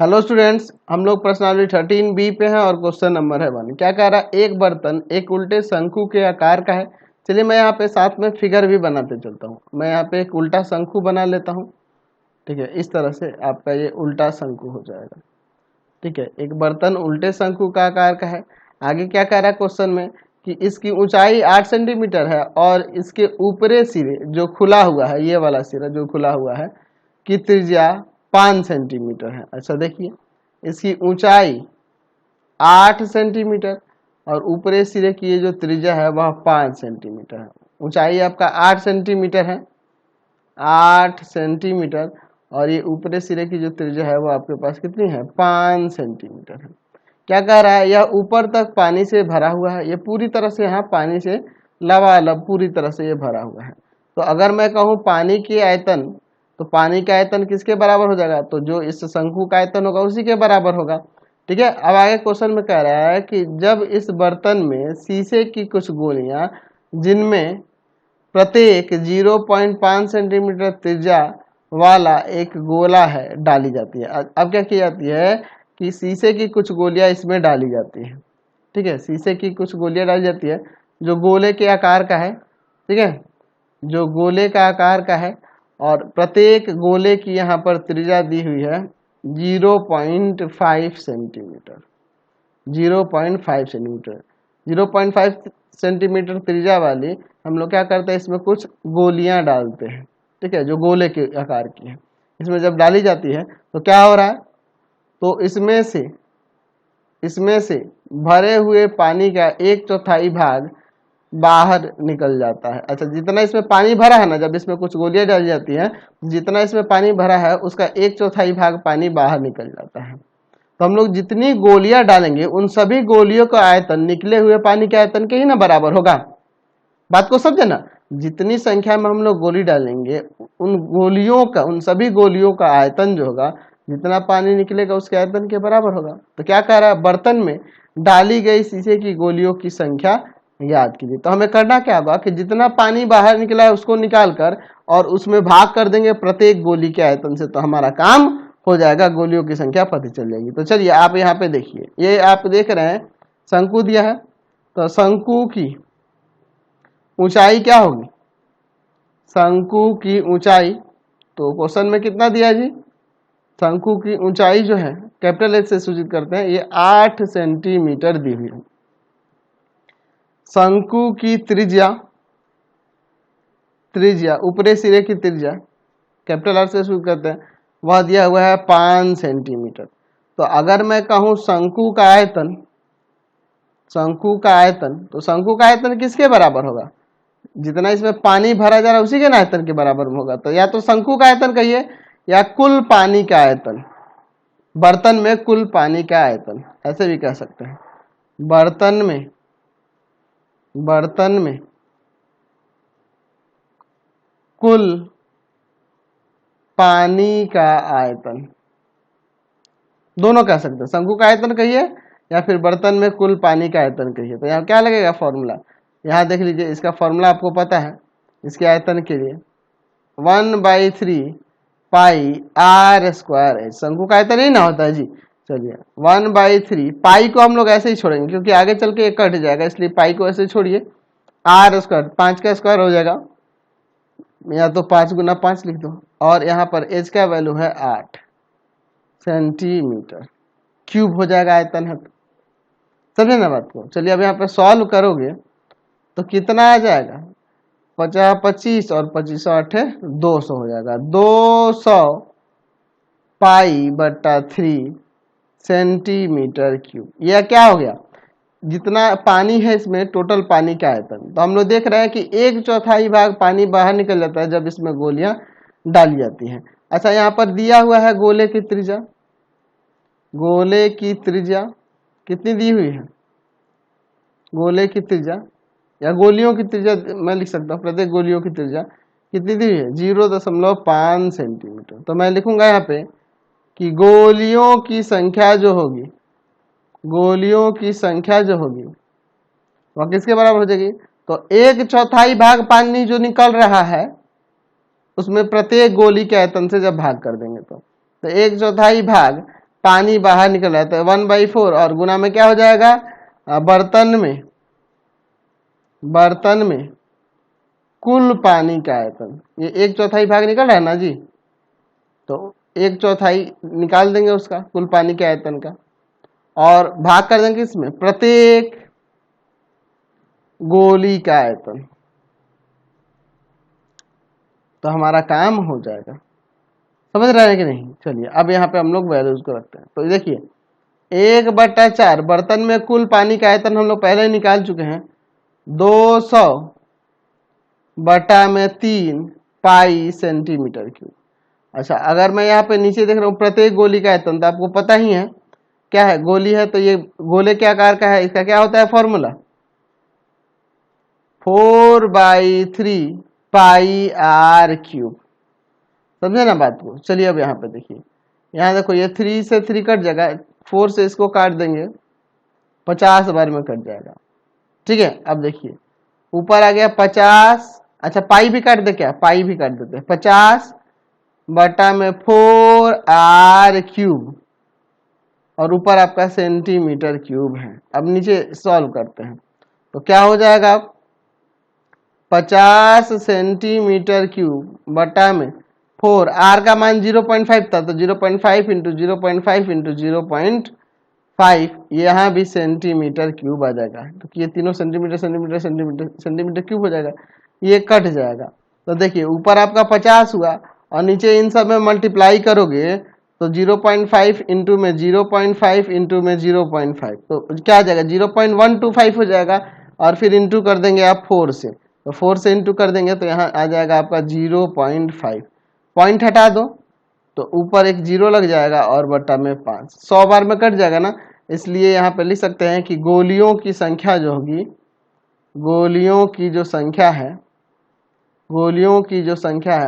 Hello students, हम लोग प्रश्नावली 13B पे हैं और क्वेश्चन नंबर है 1। क्या कह रहा है? एक बर्तन एक उल्टे शंकु के आकार का है। चलिए मैं यहाँ पे साथ में फिगर भी बनाते चलता हूँ। मैं यहाँ पे एक उल्टा शंकु बना लेता हूँ। ठीक है, इस तरह से आपका ये उल्टा शंकु हो जाएगा। ठीक है, एक बर्तन उल्टे शंकु का आकार का है। आगे क्या कह रहा है क्वेश्चन में कि इसकी ऊंचाई 8 सेंटीमीटर है और इसके ऊपरी सिरे जो खुला हुआ है, ये वाला सिरा जो खुला हुआ है, की त्रिज्या 5 सेंटीमीटर है। अच्छा देखिए, इसकी ऊंचाई 8 सेंटीमीटर और ऊपरी सिरे की ये जो त्रिज्या है वह 5 सेंटीमीटर है। ऊंचाई आपका 8 सेंटीमीटर है, 8 सेंटीमीटर, और ये ऊपरी सिरे की जो त्रिज्या है वो आपके पास कितनी है? 5 सेंटीमीटर है। क्या कह रहा है? यह ऊपर तक पानी से भरा हुआ है। ये पूरी तरह से यहाँ पानी से लबालब पूरी तरह से ये भरा हुआ है। तो अगर मैं कहूँ पानी की आयतन, तो पानी का आयतन किसके बराबर हो जाएगा? तो जो इस शंकु का आयतन होगा उसी के बराबर होगा। ठीक है, अब आगे क्वेश्चन में कह रहा है कि जब इस बर्तन में शीशे की कुछ गोलियां जिनमें प्रत्येक 0.5 सेंटीमीटर त्रिज्या वाला एक गोला है डाली जाती है। अब क्या की जाती है कि शीशे की कुछ गोलियां इसमें डाली जाती है। ठीक है, शीशे की कुछ गोलियां डाली जाती है जो गोले के आकार का है। ठीक है, जो गोले का आकार का है और प्रत्येक गोले की यहाँ पर त्रिज्या दी हुई है 0.5 सेंटीमीटर। 0.5 सेंटीमीटर 0.5 सेंटीमीटर त्रिज्या वाली हम लोग क्या करते हैं, इसमें कुछ गोलियां डालते हैं। ठीक है, जो गोले के आकार की है, इसमें जब डाली जाती है तो क्या हो रहा है? तो इसमें से भरे हुए पानी का 1/4 भाग बाहर निकल जाता है। अच्छा, जितना इसमें पानी भरा है ना, जब इसमें कुछ गोलियां डाली जाती हैं, जितना इसमें पानी भरा है उसका 1/4 भाग पानी बाहर निकल जाता है। तो हम लोग जितनी गोलियां डालेंगे उन सभी गोलियों का आयतन निकले हुए पानी के आयतन के ही ना बराबर होगा। बात को समझे ना? जितनी संख्या में हम लोग गोली डालेंगे उन सभी गोलियों का आयतन जो होगा, जितना पानी निकलेगा उसके आयतन के बराबर होगा। तो क्या कह रहा है? बर्तन में डाली गई शीशे की गोलियों की संख्या याद कीजिए। तो हमें करना क्या होगा कि जितना पानी बाहर निकला है उसको निकाल कर और उसमें भाग कर देंगे प्रत्येक गोली के आयतन से, तो हमारा काम हो जाएगा, गोलियों की संख्या पता चल जाएगी। तो चलिए आप यहाँ पे देखिए, ये आप देख रहे हैं शंकु दिया है, तो शंकु की ऊंचाई क्या होगी? शंकु की ऊंचाई, तो क्वेश्चन में कितना दिया जी? शंकु की ऊंचाई जो है कैपिटल एच से सूचित करते हैं, ये 8 सेंटीमीटर दी हुई है। शंकु की त्रिज्या ऊपरी सिरे की त्रिज्या कैपिटल आर से सूचित करते हैं, वह दिया हुआ है 5 सेंटीमीटर। तो अगर मैं कहूं शंकु का आयतन, तो शंकु का आयतन किसके बराबर होगा? जितना इसमें पानी भरा जा रहा है उसी के आयतन के बराबर में होगा। तो या तो शंकु का आयतन कहिए या कुल पानी का आयतन, बर्तन में कुल पानी का आयतन, ऐसे भी कह सकते हैं। बर्तन में कुल पानी का आयतन, दोनों कह सकते हैं। शंकु का आयतन कहिए या फिर बर्तन में कुल पानी का आयतन कहिए। तो यहाँ क्या लगेगा फॉर्मूला? यहाँ देख लीजिए, इसका फॉर्मूला आपको पता है। इसके आयतन के लिए 1/3 पाई आर स्क्वायर है। शंकु का आयतन ही ना होता है जी। चलिए 1/3 पाई को हम लोग ऐसे ही छोड़ेंगे क्योंकि आगे चल के ये कट जाएगा, इसलिए पाई को ऐसे छोड़िए। आर स्क्वायर 5 का स्क्वायर हो जाएगा, या तो 5 गुना 5 लिख दो, और यहाँ पर एच का वैल्यू है 8 सेंटीमीटर क्यूब हो जाएगा, आयतन है। तो समझे ना बात को? चलिए अब यहाँ पे सॉल्व करोगे तो कितना आ जाएगा? 50 और 25 8 200 हो जाएगा। 200 पाई बटा 3 सेंटीमीटर क्यूब। यह क्या हो गया? जितना पानी है इसमें टोटल पानी का आयतन। तो हम लोग देख रहे हैं कि 1/4 भाग पानी बाहर निकल जाता है जब इसमें गोलियां डाली जाती हैं। अच्छा, यहाँ पर दिया हुआ है गोले की त्रिज्या। गोले की त्रिज्या कितनी दी हुई है? गोले की त्रिज्या या गोलियों की त्रिज्या मैं लिख सकता हूँ, प्रत्येक गोलियों की त्रिज्या कितनी दी हुई है? 0.5 सेंटीमीटर। तो मैं लिखूंगा यहाँ पे कि गोलियों की संख्या जो होगी वह किसके बराबर हो जाएगी? तो 1/4 भाग पानी जो निकल रहा है उसमें प्रत्येक गोली के आयतन से जब भाग कर देंगे तो 1/4 भाग पानी बाहर निकल रहा है, तो 1/4 और गुना में क्या हो जाएगा, बर्तन में कुल पानी का आयतन, ये 1/4 भाग निकल रहा है ना जी, तो 1/4 निकाल देंगे उसका कुल पानी के आयतन का, और भाग कर देंगे इसमें प्रत्येक गोली का आयतन, तो हमारा काम हो जाएगा। समझ रहे हैं कि नहीं? चलिए अब यहाँ पे हम लोग वैल्यूज को रखते हैं। तो देखिए 1/4 बर्तन में कुल पानी का आयतन हम लोग पहले ही निकाल चुके हैं, 200/3 पाई सेंटीमीटर क्यूब। अच्छा, अगर मैं यहाँ पे नीचे देख रहा हूँ प्रत्येक गोली का आयतन, तो आपको पता ही है क्या है, गोली है तो ये गोले के आकार का है, इसका क्या होता है फॉर्मूला, 4/3 पाई आर क्यूब। समझे ना बात को? चलिए अब यहाँ पे देखिए, यहाँ देखो ये 3 से 3 कट जाएगा, 4 से इसको काट देंगे 50 बार में कट जाएगा। ठीक है, अब देखिए ऊपर आ गया 50, अच्छा पाई भी काट दे, क्या पाई भी काट देते हैं, 50/4 आर क्यूब, और ऊपर आपका सेंटीमीटर क्यूब है। अब नीचे सॉल्व करते हैं तो क्या हो जाएगा, 50 सेंटीमीटर क्यूब बटा में 4, आर का मान 0.5 था, तो 0.5 इंटू 0.5 इंटू 0.5, यहाँ भी सेंटीमीटर क्यूब आ जाएगा, तो ये तीनों centimetre centimetre centimetre centimetre cube हो जाएगा, ये कट जाएगा। तो देखिए ऊपर आपका 50 हुआ और नीचे इन सब में मल्टीप्लाई करोगे तो 0.5 इंटू में 0.5 इंटू में 0.5, तो क्या आ जाएगा 0.125 हो जाएगा, और फिर इंटू कर देंगे आप 4 से, तो 4 से इंटू कर देंगे तो यहाँ आ जाएगा आपका 0.5, पॉइंट हटा दो तो ऊपर एक 0 लग जाएगा और बटा में 5, 100 बार में कट जाएगा ना, इसलिए यहाँ पे लिख सकते हैं कि गोलियों की संख्या जो होगी, गोलियों की जो संख्या है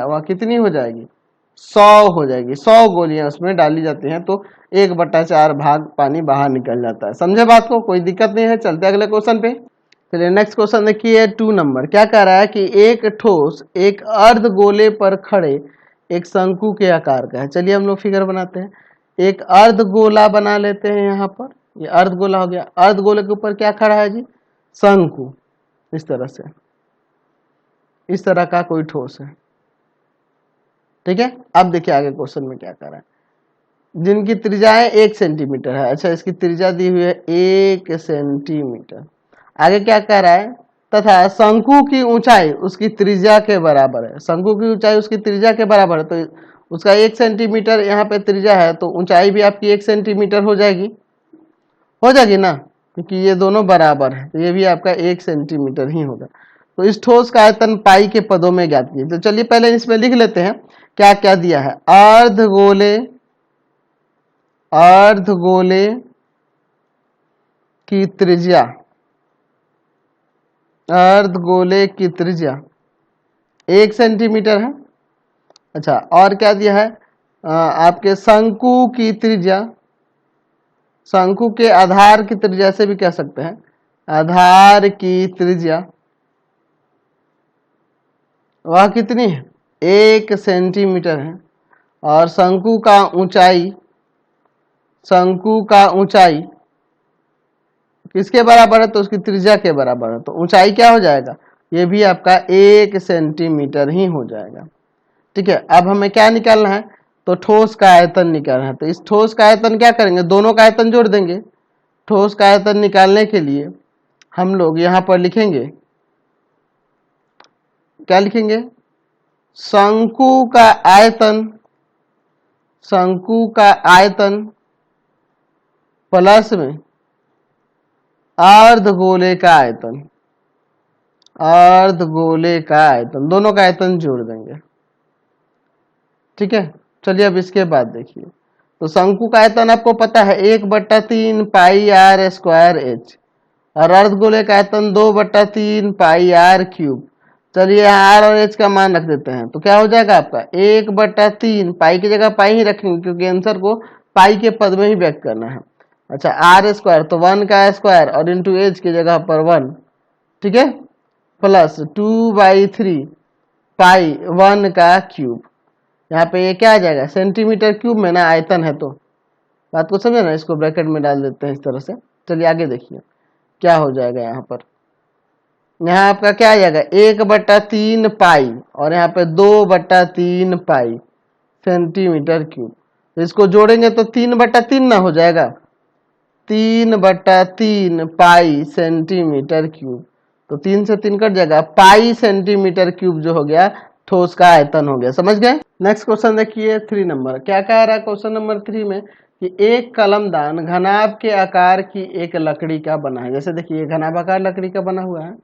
वह कितनी हो जाएगी, 100 हो जाएगी। 100 गोलियां उसमें डाली जाती हैं तो 1/4 भाग पानी बाहर निकल जाता है। समझे बात को? कोई दिक्कत नहीं है। चलते अगले क्वेश्चन पे। चलिए नेक्स्ट क्वेश्चन देखिए 2 नंबर। क्या कह रहा है कि एक ठोस एक अर्ध गोले पर खड़े एक शंकु के आकार का है। चलिए हम लोग फिगर बनाते हैं। एक अर्ध गोला बना लेते हैं, यहाँ पर ये अर्ध गोला हो गया। अर्ध गोले के ऊपर क्या खड़ा है जी, शंकु। इस तरह से, इस तरह का कोई ठोस है, ठीक है। अब देखिए आगे क्वेश्चन में क्या कर रहा है, जिनकी त्रिज्याएं 1 सेंटीमीटर है। अच्छा, इसकी त्रिज्या दी हुई है 1 सेंटीमीटर। आगे क्या कह रहा है, तथा शंकु की ऊंचाई उसकी त्रिज्या के बराबर है। शंकु की ऊंचाई उसकी त्रिज्या के बराबर है, तो उसका 1 सेंटीमीटर यहाँ पे त्रिज्या है, तो ऊंचाई भी आपकी 1 सेंटीमीटर हो जाएगी ना, क्योंकि ये दोनों बराबर है, तो ये भी आपका 1 सेंटीमीटर ही होगा। तो इस ठोस का आयतन पाई के पदों में ज्ञात कीजिए। तो चलिए पहले इसमें लिख लेते हैं क्या क्या दिया है। अर्ध गोले की त्रिज्या, अर्ध गोले की त्रिज्या 1 सेंटीमीटर है। अच्छा, और क्या दिया है, आपके शंकु की त्रिज्या, शंकु के आधार की त्रिज्या से भी कह सकते हैं, आधार की त्रिज्या वह कितनी है, 1 सेंटीमीटर है। और शंकु का ऊंचाई किसके बराबर है, तो उसकी त्रिज्या के बराबर है, तो ऊंचाई क्या हो जाएगा, ये भी आपका 1 सेंटीमीटर ही हो जाएगा। ठीक है, अब हमें क्या निकालना है, तो ठोस का आयतन निकालना है। तो इस ठोस का आयतन क्या करेंगे, दोनों का आयतन जोड़ देंगे। ठोस का आयतन निकालने के लिए हम लोग यहां पर लिखेंगे, क्या लिखेंगे, शंकु का आयतन प्लस में अर्ध गोले का आयतन, दोनों का आयतन जोड़ देंगे। ठीक है, चलिए अब इसके बाद देखिए, तो शंकु का आयतन आपको पता है 1/3 पाई आर स्क्वायर एच, और अर्ध गोले का आयतन 2/3 पाई आर क्यूब। चलिए आर और एच का मान रख देते हैं, तो क्या हो जाएगा आपका 1/3, पाई की जगह पाई ही रखेंगे क्योंकि आंसर को पाई के पद में ही व्यक्त करना है। अच्छा, आर स्क्वायर तो 1 का स्क्वायर और इंटू एच की जगह पर 1, ठीक है, प्लस 2/3 पाई 1 का क्यूब। यहाँ पे ये क्या आ जाएगा, सेंटीमीटर क्यूब में ना आयतन है, तो बात को समझे ना, इसको ब्रैकेट में डाल देते हैं इस तरह से। चलिए आगे देखिए क्या हो जाएगा यहाँ पर। यहाँ आपका क्या आ जाएगा 1/3 पाई और यहाँ पे 2/3 पाई सेंटीमीटर क्यूब। तो इसको जोड़ेंगे तो 3/3 ना हो जाएगा, 3/3 पाई सेंटीमीटर क्यूब। तो 3 से 3 कट जाएगा, पाई सेंटीमीटर क्यूब जो हो गया ठोस का आयतन हो गया। समझ गए। नेक्स्ट क्वेश्चन देखिए 3 नंबर। क्या कह रहा है क्वेश्चन नंबर 3 में कि एक कलमदान घनाभ के आकार की एक लकड़ी का बना है। जैसे देखिए घनाभाकार लकड़ी का बना हुआ है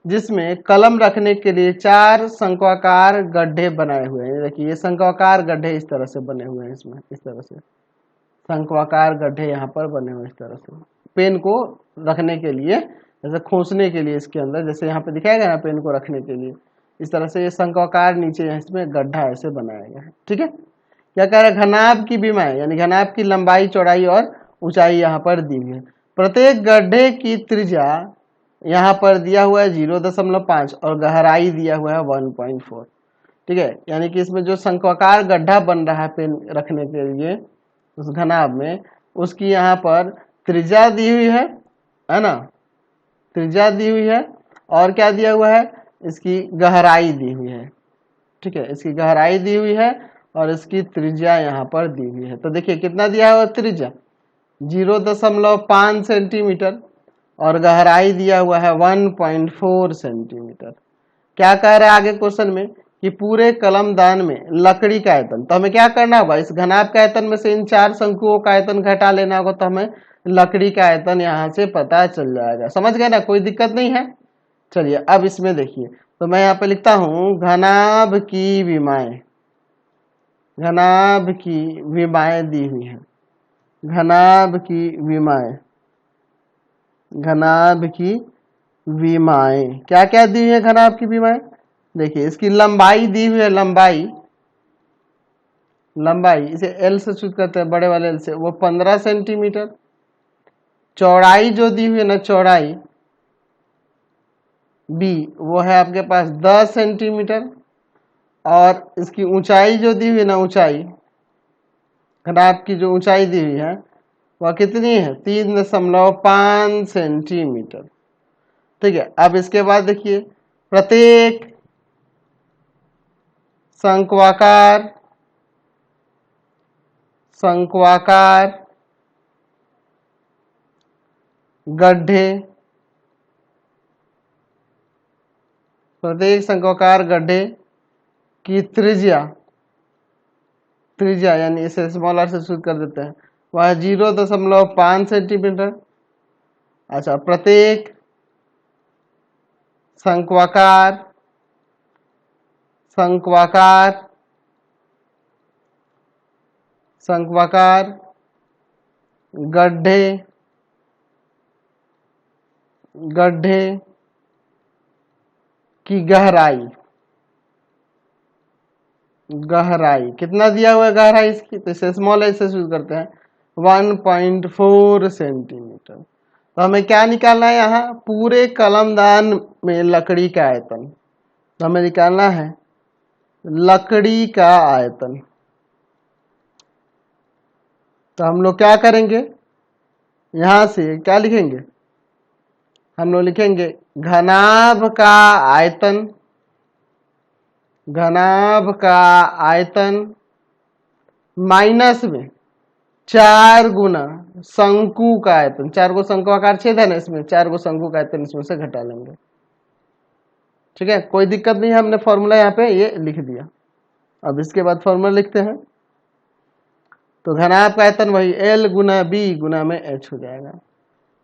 जिसमें कलम रखने के लिए 4 शंक्वाकार गड्ढे बनाए हुए हैं। देखिए ये शंक्वाकार गड्ढे इस तरह से बने हुए हैं, इसमें इस तरह से शंक्वाकार गड्ढे यहाँ पर बने हुए इस तरह से पेन को रखने के लिए, जैसे खोसने के लिए इसके अंदर, जैसे यहाँ पे दिखाया गया ना पेन को रखने के लिए, इस तरह से ये शंक्वाकार नीचे इसमें गड्ढा ऐसे बनाया गया है। ठीक है। क्या कह रहा है घनाभ की विमाएं यानी घनाभ की लंबाई चौड़ाई और ऊंचाई यहाँ पर दी हुई है। प्रत्येक गड्ढे की त्रिज्या यहाँ पर दिया हुआ है 0.5 और गहराई दिया हुआ है 1.4। ठीक है। यानी कि इसमें जो शंक्वाकार गड्ढा बन रहा है पेन रखने के लिए उस घनाभ में, उसकी यहाँ पर त्रिज्या दी हुई है ना, त्रिज्या दी हुई है और क्या दिया हुआ है, इसकी गहराई दी हुई है। ठीक है, इसकी गहराई दी हुई है और इसकी त्रिज्या यहाँ पर दी हुई है। तो देखिए कितना दिया हुआ त्रिज्या 0.5 सेंटीमीटर और गहराई दिया हुआ है 1.4 सेंटीमीटर। क्या कह रहा है आगे क्वेश्चन में कि पूरे कलमदान में लकड़ी का आयतन, तो हमें क्या करना होगा इस घनाभ के आयतन में से इन 4 शंकुओं का आयतन घटा लेना होगा, तो हमें लकड़ी का आयतन यहाँ से पता चल जाएगा। समझ गए ना, कोई दिक्कत नहीं है। चलिए अब इसमें देखिए, तो मैं यहाँ पे लिखता हूँ घनाभ की विमाएं, घनाभ की विमाएं दी हुई है, घनाभ की विमाएं, घनाभ की विमाएं क्या क्या दी हुई है घनाभ की विमाएं। देखिए इसकी लंबाई दी हुई है, लंबाई, लंबाई इसे एल से सूचित करते हैं, बड़े वाले एल से, वो 15 सेंटीमीटर। चौड़ाई जो दी हुई है ना, चौड़ाई बी वो है आपके पास 10 सेंटीमीटर और इसकी ऊंचाई जो दी हुई है ना, ऊंचाई घनाभ की जो ऊंचाई दी हुई है वह कितनी है 3.5 सेंटीमीटर। ठीक है। अब इसके बाद देखिए प्रत्येक शंक्वाकार गड्ढे, प्रत्येक शंक्वाकार गड्ढे की त्रिज्या, त्रिज्या यानी इसे स्मॉल आर से सूचित कर देते हैं, वह 0.5 सेंटीमीटर। अच्छा, प्रत्येक शंक्वाकार गड्ढे की गहराई, गहराई कितना दिया हुआ है गहराई इसकी, तो इसे स्मॉल एल से सूचित करते हैं 1.4 सेंटीमीटर। तो हमें क्या निकालना है यहाँ पूरे कलमदान में लकड़ी का आयतन, तो हमें निकालना है लकड़ी का आयतन। तो हम लोग क्या करेंगे यहां से क्या लिखेंगे, हम लोग लिखेंगे घनाभ का आयतन, घनाभ का आयतन माइनस में 4 गुना शंकु का आयतन, 4 गो शंक्वाकार छेद है ना इसमें, 4 गो शंकु का आयतन इसमें से घटा लेंगे। ठीक है, कोई दिक्कत नहीं है, हमने फॉर्मूला यहाँ पे ये लिख दिया। अब इसके बाद फॉर्मूला लिखते हैं, तो घनाभ का आयतन वही L गुना B गुना में H हो जाएगा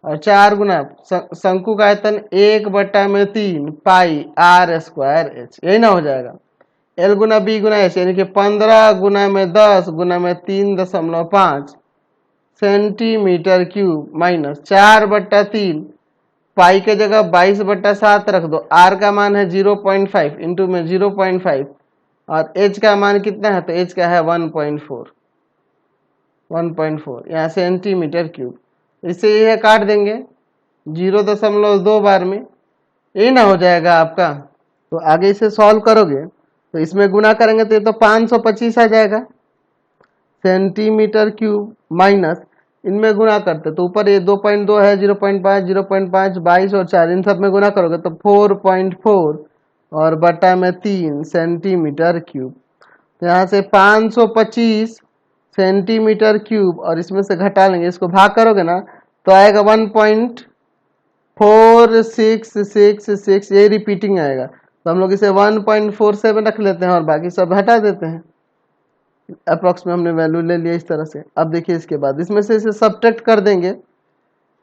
और 4 गुना शंकु का आयतन 1/3 पाई R स्क्वायर H, यही ना हो जाएगा। L गुना B गुना H यानी कि 15 गुना में 10 गुना में 3.5 सेंटीमीटर क्यूब माइनस 4/3 पाई के जगह 22/7 रख दो, R का मान है 0.5 इंटू में 0.5 और H का मान कितना है, तो H का है 1.4 यहाँ सेंटीमीटर क्यूब। इससे यह काट देंगे 0.2 बार में, यही ना हो जाएगा आपका। तो आगे इसे सॉल्व करोगे तो इसमें गुना करेंगे तो ये तो 525 आ जाएगा, सेंटीमीटर क्यूब माइनस इनमें गुणा करते तो ऊपर ये 2.2 है, 0.5 0.5 22 और 4 इन सब में गुणा करोगे तो 4.4 और बटा में 3 सेंटीमीटर क्यूब। तो यहाँ से 525 सेंटीमीटर क्यूब और इसमें से घटा लेंगे, इसको भाग करोगे ना तो आएगा 1.4666, ये रिपीटिंग आएगा। तो हम लोग इसे 1.47 रख लेते हैं और बाकी सब हटा देते हैं। अप्रॉक्स में हमने वैल्यू ले लिया इस तरह से। अब देखिए इसके बाद इसमें से इसे सब्ट्रैक्ट कर देंगे,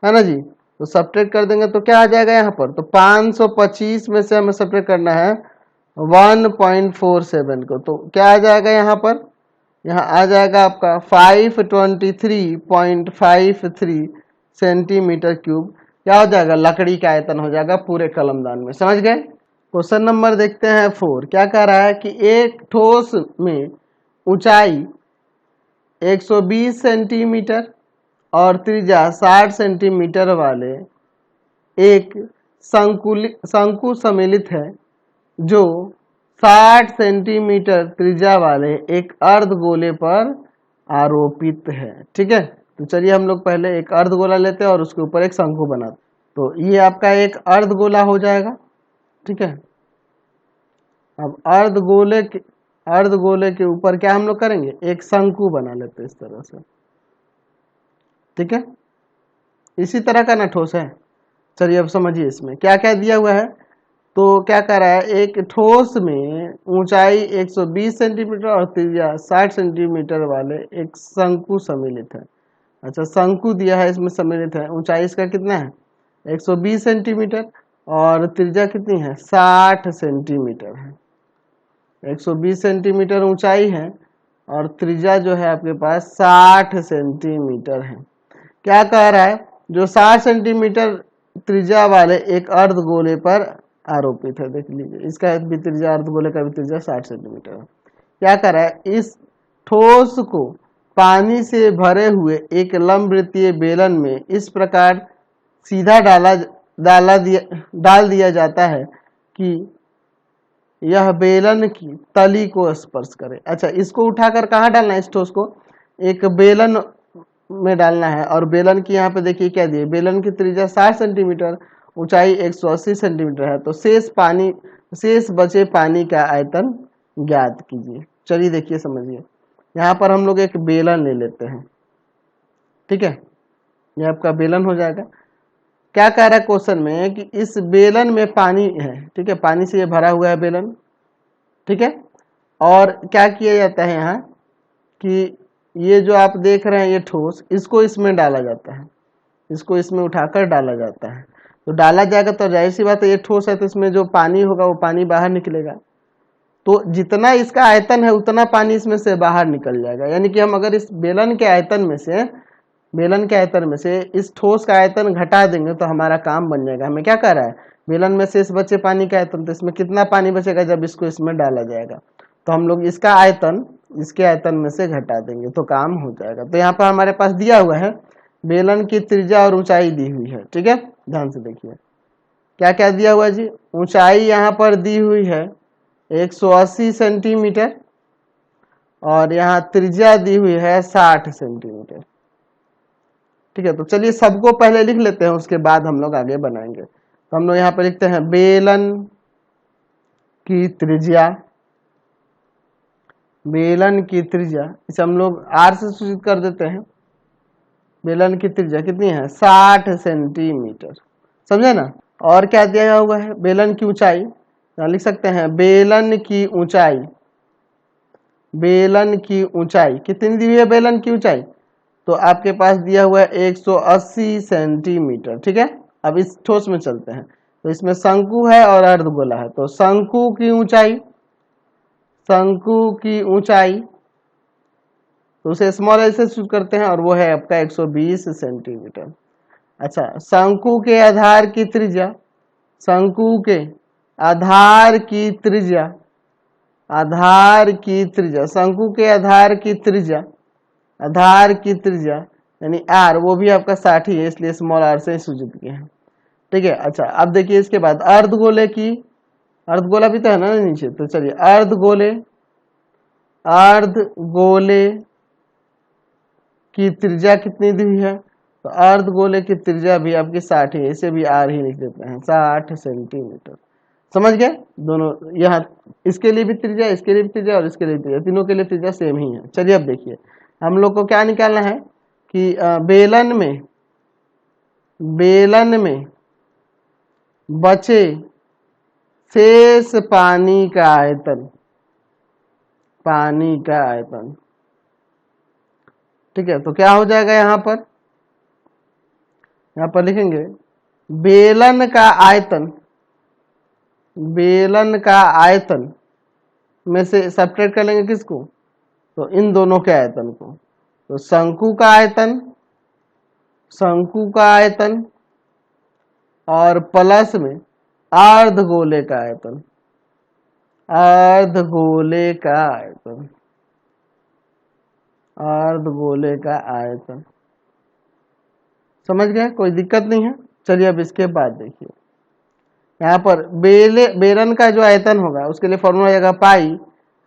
है ना जी। तो सब्ट्रैक्ट कर देंगे तो क्या आ जाएगा यहाँ पर, तो 525 में से हमें सब्ट्रैक्ट करना है 1.47 को, तो क्या आ जाएगा यहाँ पर, यहाँ आ जाएगा आपका 523.53 सेंटीमीटर क्यूब। क्या हो जाएगा, लकड़ी का आयतन हो जाएगा पूरे कलमदान में। समझ गए। क्वेश्चन नंबर देखते हैं 4। क्या कह रहा है कि एक ठोस में ऊंचाई 120 सेंटीमीटर और त्रिज्या 60 सेंटीमीटर वाले एक शंकु सम्मिलित है जो 60 सेंटीमीटर त्रिज्या वाले एक अर्धगोले पर आरोपित है। ठीक है, तो चलिए हम लोग पहले एक अर्धगोला लेते हैं और उसके ऊपर एक शंकु बनाते। तो ये आपका एक अर्धगोला हो जाएगा। ठीक है, अब अर्धगोले के ऊपर क्या हम लोग करेंगे, एक शंकु बना लेते हैं इस तरह से। ठीक है, इसी तरह का ना ठोस है। चलिए अब समझिए इसमें क्या क्या दिया हुआ है। तो क्या कह रहा है, एक ठोस में ऊंचाई 120 सेंटीमीटर और त्रिज्या 60 सेंटीमीटर वाले एक शंकु सम्मिलित है। अच्छा, शंकु दिया है, इसमें सम्मिलित है। ऊंचाई इसका कितना है 120 सेंटीमीटर और त्रिज्या कितनी है 60 सेंटीमीटर है। 120 सेंटीमीटर ऊंचाई है और त्रिज्या जो है आपके पास 60 सेंटीमीटर है। क्या कह रहा है, जो 60 सेंटीमीटर त्रिज्या वाले एक अर्धगोले पर आरोपित है। देख लीजिए, इसका भी त्रिज्या, अर्धगोले का भी त्रिज्या 60 सेंटीमीटर है। क्या कर रहा है, इस ठोस को पानी से भरे हुए एक लंबवृत्तीय बेलन में इस प्रकार सीधा डाल दिया जाता है कि यह बेलन की तली को स्पर्श करे। अच्छा, इसको उठाकर कहाँ डालना है, इस ठोस को एक बेलन में डालना है और बेलन की यहाँ पे देखिए क्या दिए, बेलन की त्रिज्या 60 सेंटीमीटर, ऊंचाई 180 सेंटीमीटर है। तो शेष बचे पानी का आयतन ज्ञात कीजिए। चलिए देखिए समझिए, यहाँ पर हम लोग एक बेलन ले लेते हैं। ठीक है, ये आपका बेलन हो जाएगा। क्या कह रहा है क्वेश्चन में कि इस बेलन में पानी है। ठीक है, पानी से ये भरा हुआ है बेलन। ठीक है, और क्या किया जाता है यहाँ कि ये जो आप देख रहे हैं ये ठोस, इसको इसमें डाला जाता है, इसको इसमें उठाकर डाला जाता है। तो डाला जाएगा तो जाहिर सी बात है ये ठोस है, तो इसमें जो पानी होगा वो पानी बाहर निकलेगा। तो जितना इसका आयतन है उतना पानी इसमें से बाहर निकल जाएगा। यानी कि हम अगर इस बेलन के आयतन में से इस ठोस का आयतन घटा देंगे तो हमारा काम बन जाएगा। हमें क्या कर रहा है, बेलन में से इस बचे पानी का आयतन, तो इसमें कितना पानी बचेगा जब इसको इसमें डाला जाएगा। तो हम लोग इसका आयतन इसके आयतन में से घटा देंगे तो काम हो जाएगा। तो यहाँ पर हमारे पास दिया हुआ है बेलन की त्रिज्या और ऊंचाई दी हुई है। ठीक है, ध्यान से देखिए क्या क्या दिया हुआ है जी। ऊंचाई यहाँ पर दी हुई है 180 सेंटीमीटर और यहाँ त्रिज्या दी हुई है 60 सेंटीमीटर। ठीक है, तो चलिए सबको पहले लिख लेते हैं, उसके बाद हम लोग आगे बनाएंगे। तो हम लोग यहाँ पर लिखते हैं बेलन की त्रिज्या, इसे हम लोग आर से सूचित कर देते हैं। बेलन की त्रिज्या कितनी है 60 सेंटीमीटर, समझे ना। और क्या दिया हुआ है, बेलन की ऊंचाई, यहाँ लिख सकते हैं बेलन की ऊंचाई कितनी दी हुई है, बेलन की ऊंचाई तो आपके पास दिया हुआ है 180 सेंटीमीटर। ठीक है, अब इस ठोस में चलते हैं। तो इसमें शंकु है और अर्धगोला है, तो शंकु की ऊंचाई तो उसे स्मॉल एल से शुरू करते हैं और वो है आपका 120 सेंटीमीटर। अच्छा, शंकु के आधार की त्रिज्या, शंकु के आधार की यानी आर, वो भी आपका 60 ही है, इसलिए स्मॉल आर से सूचित किया है। ठीक है, अच्छा अब देखिए इसके बाद अर्धगोला भी तो है ना नीचे। तो चलिए अर्धगोले की त्रिज्या कितनी दी हुई है, तो अर्धगोले की त्रिज्या भी आपकी 60 है, इसे भी आर ही लिख देते हैं, 60 सेंटीमीटर। समझ गए दोनों, यहाँ इसके लिए भी त्रिज्या, इसके लिए भी त्रिज्या और इसके लिए भी त्रिज्या, तीनों के लिए त्रिज्या सेम ही है। चलिए अब देखिए हम लोग को क्या निकालना है कि बेलन में बचे शेष पानी का आयतन, ठीक है। तो क्या हो जाएगा, यहाँ पर लिखेंगे बेलन का आयतन में से सब्ट्रैक्ट कर लेंगे किसको, तो इन दोनों के आयतन को। तो शंकु का आयतन और प्लस में अर्धगोले का आयतन, समझ गए, कोई दिक्कत नहीं है। चलिए अब इसके बाद देखिए यहाँ पर बेलन का जो आयतन होगा उसके लिए फॉर्मूला हो जाएगा पाई।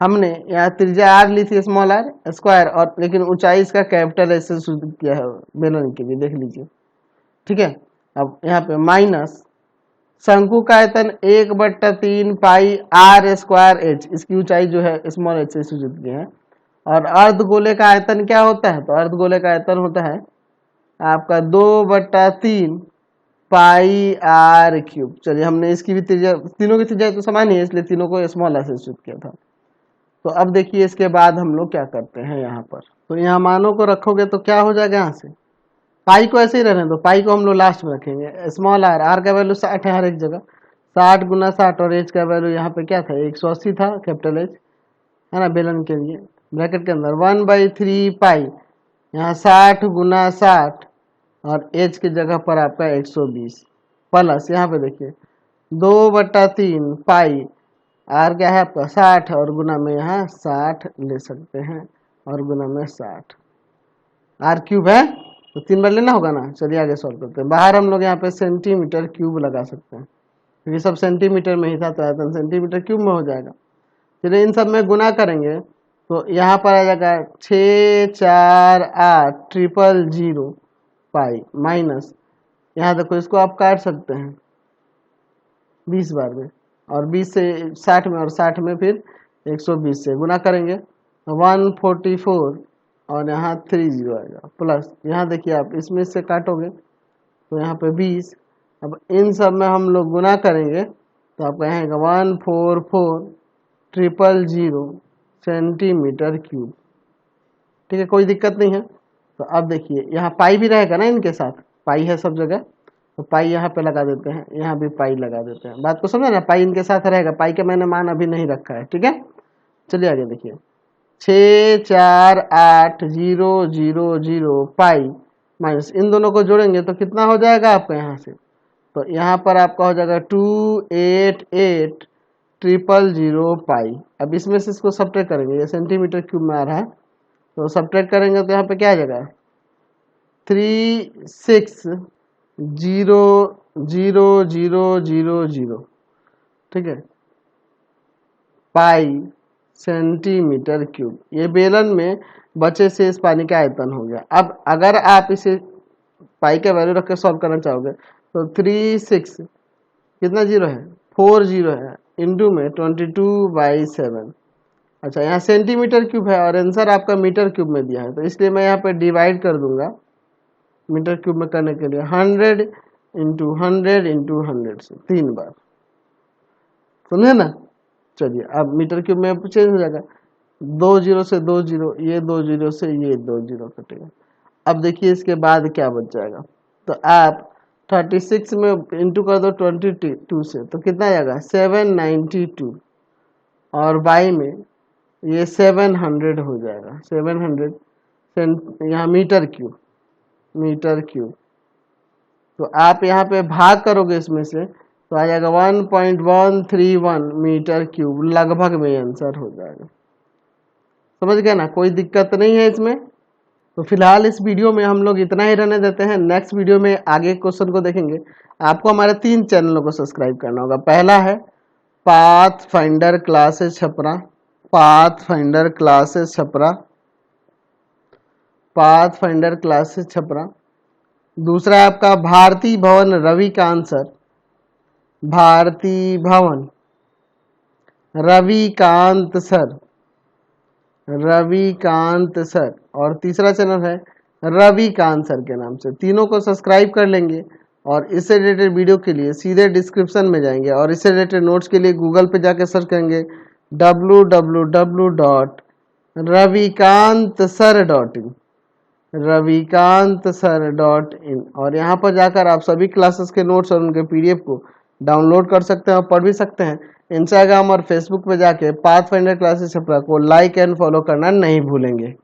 हमने यहाँ त्रिज्या आर ली थी, स्मॉल आर स्क्वायर, और लेकिन ऊंचाई इसका कैपिटल एस से सूचित किया है बेलन के लिए, देख लीजिए, ठीक है। अब यहाँ पे माइनस शंकु का आयतन 1/3 पाई आर स्क्वायर एच, इसकी ऊंचाई जो है स्मॉल एच से सूचित की है। और अर्धगोले का आयतन क्या होता है, तो अर्धगोले का आयतन होता है आपका 2/3 पाई आर क्यूब। चलिए हमने इसकी भी त्रिज्या, तीनों की त्रिज्या तो समान ही है इसलिए तीनों को स्मॉल एस से सूचित किया था। तो अब देखिए इसके बाद हम लोग क्या करते हैं यहाँ पर, तो यहाँ मानों को रखोगे तो क्या हो जाएगा, यहाँ से पाई को ऐसे ही रहने दो, पाई को हम लोग लास्ट में रखेंगे। स्मॉल आर का वैल्यू 60 है हर एक जगह, 60 गुना 60, और एच का वैल्यू यहाँ पे क्या था 180 था, कैपिटल एच है ना बेलन के लिए, ब्रैकेट के अंदर 1/3 पाई, यहाँ 60 गुना 60 और एच की जगह पर आपका 120 प्लस यहाँ पे देखिए 2/3 पाई आर क्या है आपका 60 और गुना में यहाँ 60 ले सकते हैं और गुना में 60, आर क्यूब है तो 3 बार लेना होगा ना। चलिए आगे सॉल्व करते हैं। बाहर हम लोग यहाँ पे सेंटीमीटर क्यूब लगा सकते हैं क्योंकि सब सेंटीमीटर में ही था, तो आयतन सेंटीमीटर क्यूब में हो जाएगा। चलिए इन सब में गुना करेंगे तो यहाँ पर आ जाएगा 648,000 पाई माइनस, यहाँ देखो इसको आप काट सकते हैं 20 बार में, और 20 से 60 में, और 60 में फिर 120 से गुना करेंगे 144 और यहाँ 30 आएगा प्लस, यहाँ देखिए आप इसमें से काटोगे तो यहाँ पे 20। अब इन सब में हम लोग गुना करेंगे तो आपका यहाँ 144,000 सेंटीमीटर क्यूब, ठीक है, कोई दिक्कत नहीं है। तो अब देखिए यहाँ पाई भी रहेगा ना, इनके साथ पाई है सब जगह, तो पाई यहाँ पे लगा देते हैं, यहाँ भी पाई लगा देते हैं, बात को समझे ना, पाई इनके साथ रहेगा, पाई का मैंने मान अभी नहीं रखा है, ठीक है। चलिए आगे देखिए 648,000 पाई माइनस, इन दोनों को जोड़ेंगे तो कितना हो जाएगा आपका यहाँ से, तो यहाँ पर आपका हो जाएगा 288,000 पाई। अब इसमें से इसको सब्ट्रैक्ट करेंगे, ये सेंटीमीटर क्यूब में आ रहा है तो सब्ट्रैक्ट करेंगे तो यहाँ पे क्या आ जाएगा 36,000, ठीक है, पाई सेंटीमीटर क्यूब। ये बेलन में बचे शेष पानी का आयतन हो गया। अब अगर आप इसे पाई का वैल्यू रख के सॉल्व करना चाहोगे तो 36 कितना जीरो है 40 है इंटू में 22/7। अच्छा यहाँ सेंटीमीटर क्यूब है और आंसर आपका मीटर क्यूब में दिया है, तो इसलिए मैं यहाँ पे डिवाइड कर दूंगा मीटर क्यूब में करने के लिए 100 इंटू 100 से 3 बार, सुनिए ना। चलिए अब मीटर क्यूब में चेंज हो जाएगा, 2 0 से 2 0, ये 2 0 से ये 2 0 कटेगा। अब देखिए इसके बाद क्या बच जाएगा, तो आप 36 में इंटू कर दो 22 से तो कितना आएगा 792, और बाई में ये 700 हो जाएगा, 700 यहाँ मीटर क्यूब। तो आप यहाँ पे भाग करोगे इसमें से तो आ जाएगा 1.131 मीटर क्यूब, लगभग में आंसर हो जाएगा, समझ गए ना, कोई दिक्कत नहीं है इसमें। तो फिलहाल इस वीडियो में हम लोग इतना ही रहने देते हैं, नेक्स्ट वीडियो में आगे क्वेश्चन को देखेंगे। आपको हमारे 3 चैनलों को सब्सक्राइब करना होगा। पहला है pathfinder classes Chhapra, path finder classes Chhapra. दूसरा है आपका भारती भवन रविकांत सर, भारती भवन रविकांत सर, रविकांत सर। और तीसरा चैनल है रविकांत सर के नाम से। तीनों को सब्सक्राइब कर लेंगे और इससे रिलेटेड वीडियो के लिए सीधे डिस्क्रिप्शन में जाएंगे और इससे रिलेटेड नोट्स के लिए गूगल पे जाके सर्च करेंगे www.ravikantsir.in, ravikantsir.in, और यहाँ पर जाकर आप सभी क्लासेस के नोट्स और उनके पीडीएफ को डाउनलोड कर सकते हैं और पढ़ भी सकते हैं। इंस्टाग्राम और फेसबुक पे जाके पाथ फाइंडर क्लासेस छपरा को लाइक एंड फॉलो करना नहीं भूलेंगे।